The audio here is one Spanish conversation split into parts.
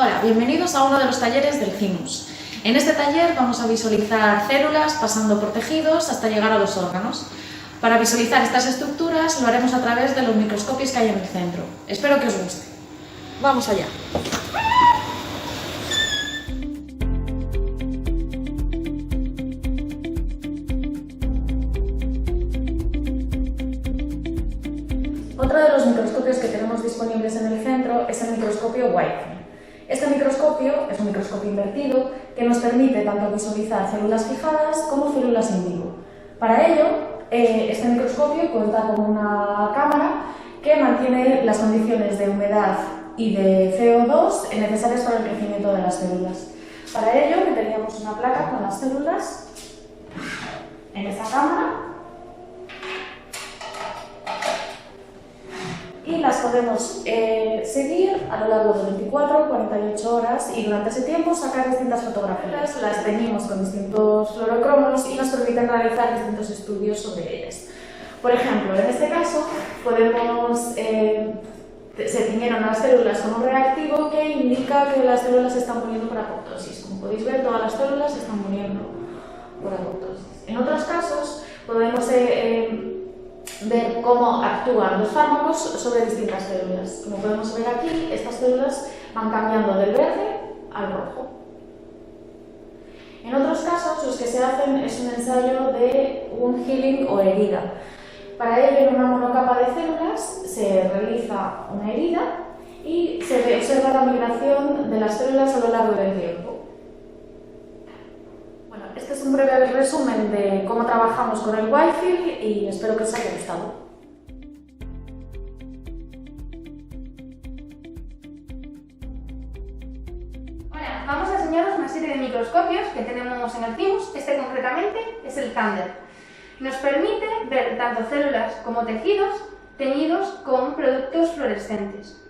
Hola, bienvenidos a uno de los talleres del CIMUS. En este taller vamos a visualizar células pasando por tejidos hasta llegar a los órganos. Para visualizar estas estructuras lo haremos a través de los microscopios que hay en el centro. Espero que os guste. ¡Vamos allá! Otro de los microscopios que tenemos disponibles en el centro es el microscopio Whitefield. Este microscopio es un microscopio invertido que nos permite tanto visualizar células fijadas como células in vivo. Para ello, este microscopio cuenta con una cámara que mantiene las condiciones de humedad y de CO2 necesarias para el crecimiento de las células. Para ello, meteríamos una placa con las células en esa cámara y las podemos seguir a lo largo de 24 o 48 horas y durante ese tiempo sacar distintas fotografías. Las teñimos con distintos fluorocromos y nos permiten realizar distintos estudios sobre ellas. Por ejemplo, en este caso se tiñeron las células con un reactivo que indica que las células se están muriendo por apoptosis. Como podéis ver, todas las células se están muriendo por apoptosis. En otros casos podemos ver cómo actúan los fármacos sobre distintas células. Como podemos ver aquí, estas células van cambiando del verde al rojo. En otros casos, los que se hacen es un ensayo de un healing o herida. Para ello, en una monocapa de células se realiza una herida y se observa la migración de las células a lo largo del tiempo. Bueno, este es un breve resumen de cómo trabajamos con el Whitefield y espero que os haya gustado. Hola, vamos a enseñaros una serie de microscopios que tenemos en el CIMUS. Este concretamente es el Thunder. Nos permite ver tanto células como tejidos teñidos con productos fluorescentes.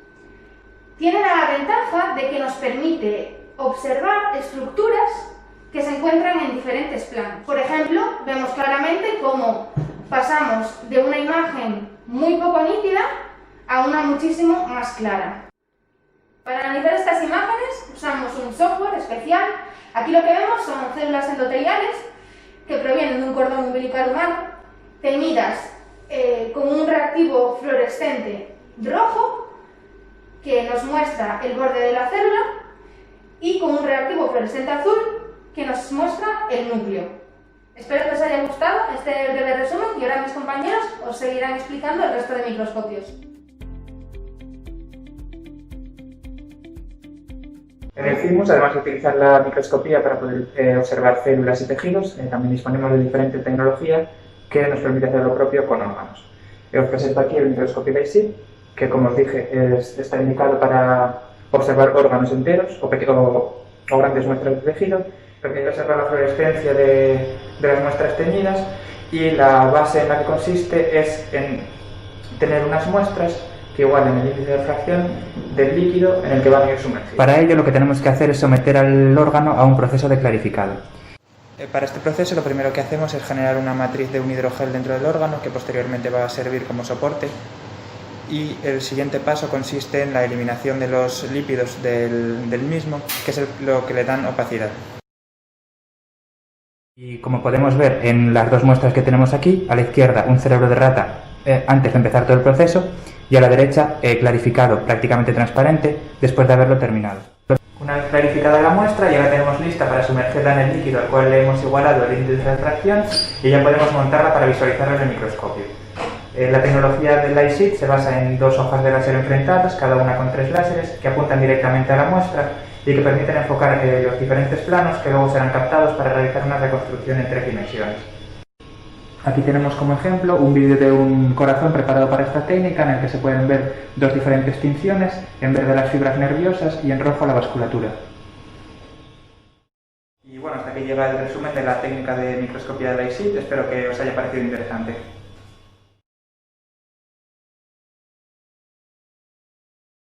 Tiene la ventaja de que nos permite observar estructuras que se encuentran en diferentes planos. Por ejemplo, vemos claramente cómo pasamos de una imagen muy poco nítida a una muchísimo más clara. Para analizar estas imágenes usamos un software especial. Aquí lo que vemos son células endoteliales que provienen de un cordón umbilical humano, teñidas con un reactivo fluorescente rojo que nos muestra el borde de la célula y con un reactivo fluorescente azul que nos muestra el núcleo. Espero que os haya gustado este breve resumen y ahora mis compañeros os seguirán explicando el resto de microscopios. En el CIMUS, además de utilizar la microscopía para poder observar células y tejidos, también disponemos de diferente tecnología que nos permite hacer lo propio con órganos. Os presento aquí el microscopio LightSeed, que como os dije está indicado para observar órganos enteros o grandes muestras de tejido. Permite observar la fluorescencia de las muestras teñidas y la base en la que consiste es en tener unas muestras que igualen el índice de refracción del líquido en el que van a ir sumergidos. Para ello lo que tenemos que hacer es someter al órgano a un proceso de clarificado. Para este proceso lo primero que hacemos es generar una matriz de un hidrogel dentro del órgano que posteriormente va a servir como soporte, y el siguiente paso consiste en la eliminación de los lípidos del mismo, que es lo que le dan opacidad. Y como podemos ver en las dos muestras que tenemos aquí, a la izquierda un cerebro de rata antes de empezar todo el proceso y a la derecha clarificado, prácticamente transparente, después de haberlo terminado. Una vez clarificada la muestra, ya la tenemos lista para sumergirla en el líquido al cual le hemos igualado el índice de refracción y ya podemos montarla para visualizarla en el microscopio. La tecnología del LightSeed se basa en dos hojas de láser enfrentadas, cada una con 3 láseres que apuntan directamente a la muestra y que permiten enfocar los diferentes planos que luego serán captados para realizar una reconstrucción en 3 dimensiones. Aquí tenemos como ejemplo un vídeo de un corazón preparado para esta técnica en el que se pueden ver dos diferentes tinciones, en verde las fibras nerviosas y en rojo la vasculatura. Y bueno, hasta aquí llega el resumen de la técnica de microscopía de LightSeed. Espero que os haya parecido interesante.